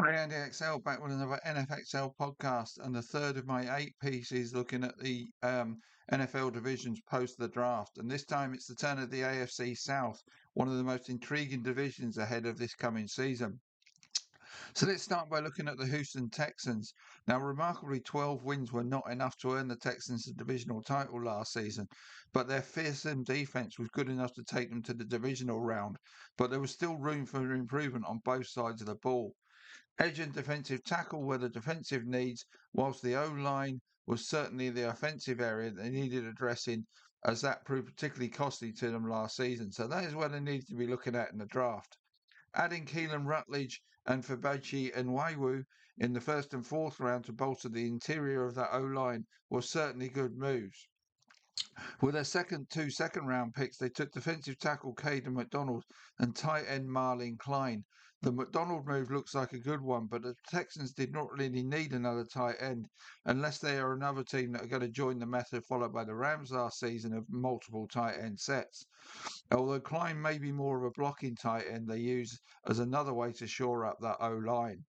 Hi, Andy XL, back with another NFXL podcast, and the third of my 8 pieces looking at the NFL divisions post the draft. And this time it's the turn of the AFC South, one of the most intriguing divisions ahead of this coming season. So let's start by looking at the Houston Texans. Now, remarkably, 12 wins were not enough to earn the Texans the divisional title last season, but their fearsome defense was good enough to take them to the divisional round. But there was still room for improvement on both sides of the ball. Edge and defensive tackle were the defensive needs, whilst the O-line was certainly the offensive area they needed addressing, as that proved particularly costly to them last season. So that is where they needed to be looking at in the draft. Adding Keelan Rutledge and Fabachi and Waiwu in the first and fourth round to bolster the interior of that O-line was certainly good moves. With their two second round picks, they took defensive tackle Caden McDonald and tight end Marlin Klein. The McDonald move looks like a good one, but the Texans did not really need another tight end unless they are another team that are going to join the method followed by the Rams last season of multiple tight end sets. Although Klein may be more of a blocking tight end they use as another way to shore up that O line.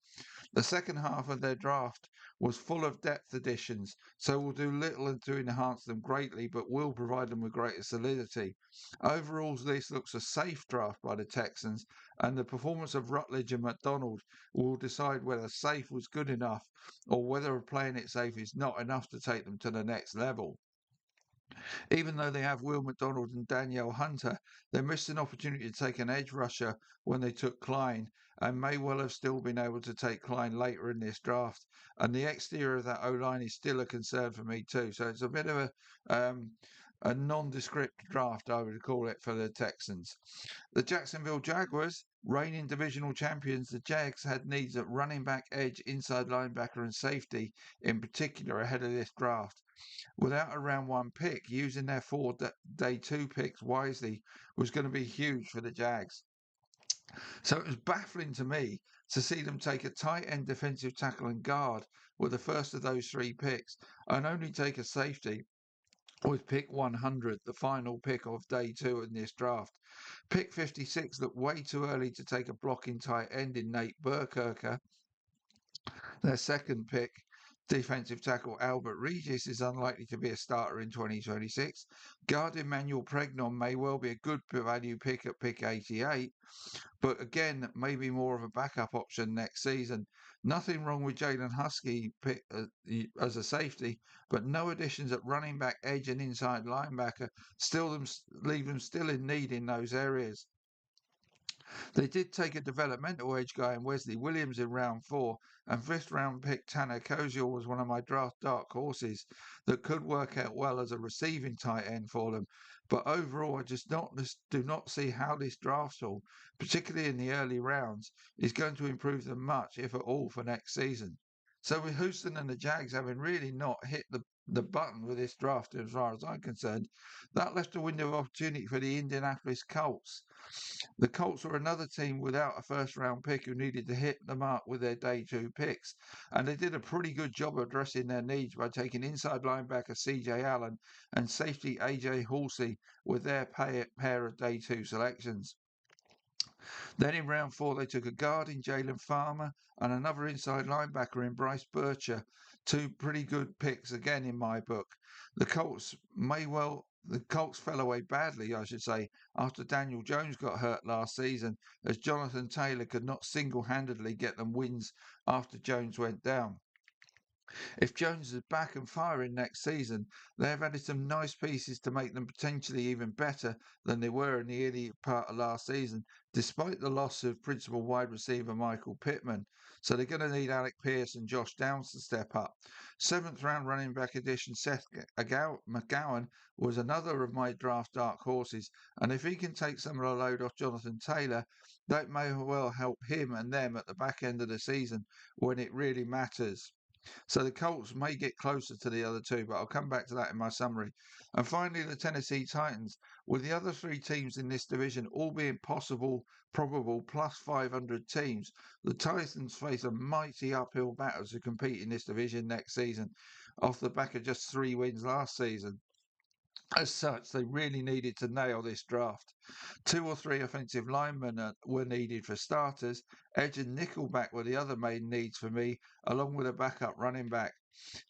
The second half of their draft was full of depth additions, so will do little to enhance them greatly, but will provide them with greater solidity. Overall, this looks a safe draft by the Texans, and the performance of Rutledge and McDonald will decide whether safe was good enough or whether playing it safe is not enough to take them to the next level. Even though they have Will McDonald and Danielle Hunter, they missed an opportunity to take an edge rusher when they took Klein, and may well have still been able to take Klein later in this draft. And the exterior of that O line is still a concern for me too. So it's a bit of a nondescript draft, I would call it, for the Texans. The Jacksonville Jaguars, reigning divisional champions, the Jags had needs at running back, edge, inside linebacker, and safety in particular ahead of this draft. Without a round one pick, using their day two picks wisely was going to be huge for the Jags. So it was baffling to me to see them take a tight end defensive tackle and guard with the first of those 3 picks and only take a safety with pick 100, the final pick of day two in this draft. Pick 56 looked way too early to take a blocking tight end in Nate Burkirker. Their second pick, defensive tackle Albert Regis, is unlikely to be a starter in 2026. Guard Emmanuel Pregnon may well be a good value pick at pick 88, but again, maybe more of a backup option next season. Nothing wrong with Jalen Husky as a safety, but no additions at running back, edge, and inside linebacker leave them still in need in those areas. They did take a developmental edge guy in Wesley Williams in round 4, and fifth round pick Tanner Koziel was one of my draft dark horses that could work out well as a receiving tight end for them. But overall, I do not see how this draft haul, particularly in the early rounds, is going to improve them much, if at all, for next season. So with Houston and the Jags having really not hit the button with this draft, as far as I'm concerned, that left a window of opportunity for the Indianapolis Colts. The Colts were another team without a first round pick who needed to hit the mark with their day two picks. And they did a pretty good job of addressing their needs by taking inside linebacker CJ Allen and safety AJ Halsey with their pair of day two selections. Then in round 4, they took a guard in Jalen Farmer and another inside linebacker in Bryce Bircher. Two pretty good picks again in my book. The Colts fell away badly, I should say, after Daniel Jones got hurt last season, as Jonathan Taylor could not single-handedly get them wins after Jones went down. If Jones is back and firing next season, they have added some nice pieces to make them potentially even better than they were in the early part of last season, despite the loss of principal wide receiver Michael Pittman. So they're going to need Alec Pierce and Josh Downs to step up. Seventh round running back addition Seth McGowan was another of my draft dark horses, and if he can take some of the load off Jonathan Taylor, that may well help him and them at the back end of the season when it really matters. So the Colts may get closer to the other two, but I'll come back to that in my summary. And finally, the Tennessee Titans, with the other 3 teams in this division all being probable plus 500 teams, the Titans face a mighty uphill battle to compete in this division next season off the back of just 3 wins last season. As such, they really needed to nail this draft. Two or three offensive linemen were needed for starters. Edge and nickelback were the other main needs for me, along with a backup running back.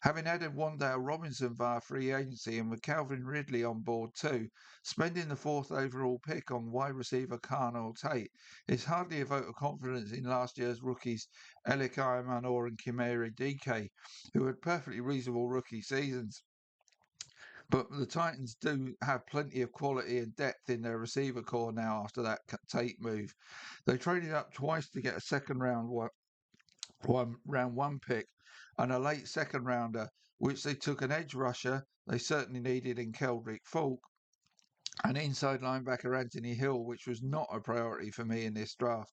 Having added Wandale Robinson via free agency and with Calvin Ridley on board too, spending the fourth overall pick on wide receiver Carnell Tate is hardly a vote of confidence in last year's rookies Elikai Manor and Kimere DK, who had perfectly reasonable rookie seasons. But the Titans do have plenty of quality and depth in their receiver core now after that Tate move. They traded up twice to get a second round one pick and a late second rounder, which they took an edge rusher they certainly needed in Keldrick Falk, and inside linebacker Anthony Hill, which was not a priority for me in this draft.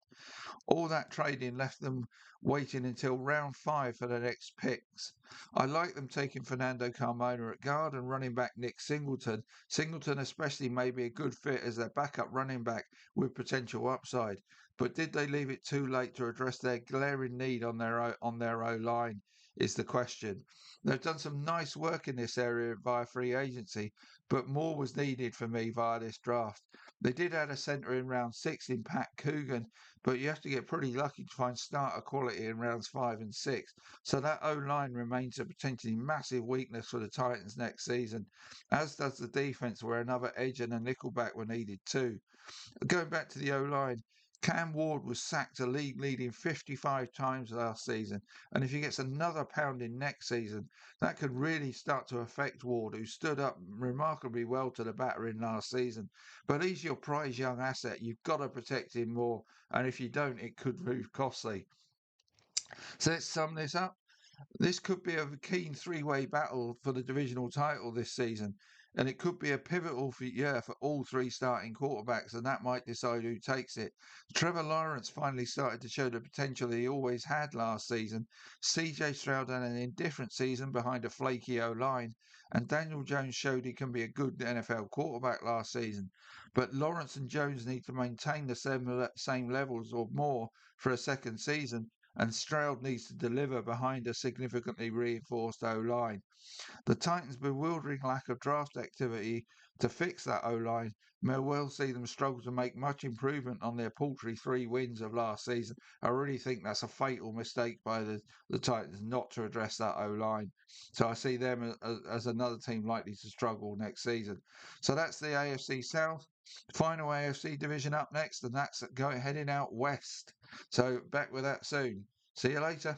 All that trading left them waiting until round 5 for the next picks. I like them taking Fernando Carmona at guard and running back Nick Singleton. Singleton especially may be a good fit as their backup running back with potential upside. But did they leave it too late to address their glaring need on their O-line is the question. They've done some nice work in this area via free agency, but more was needed for me via this draft. They did add a centre in round 6 in Pat Coogan, but you have to get pretty lucky to find starter quality in rounds 5 and 6. So that O-line remains a potentially massive weakness for the Titans next season, as does the defense, where another edge and a nickelback were needed too. Going back to the O-line, Cam Ward was sacked a league leading 55 times last season, and if he gets another pounding next season, that could really start to affect Ward, who stood up remarkably well to the battering last season. But he's your prize young asset. You've got to protect him more, and if you don't, it could prove costly. So let's sum this up. This could be a keen three-way battle for the divisional title this season, and it could be a pivotal year for all three starting quarterbacks, and that might decide who takes it. Trevor Lawrence finally started to show the potential he always had last season. CJ Stroud had an indifferent season behind a flaky O-line, and Daniel Jones showed he can be a good NFL quarterback last season. But Lawrence and Jones need to maintain the same levels or more for a second season, and Stroud needs to deliver behind a significantly reinforced O-line. The Titans' bewildering lack of draft activity to fix that O-line may well see them struggle to make much improvement on their paltry 3 wins of last season. I really think that's a fatal mistake by the Titans not to address that O-line. So I see them as another team likely to struggle next season. So that's the AFC South. Final AFC division up next, and that's heading out west. So back with that soon. See you later.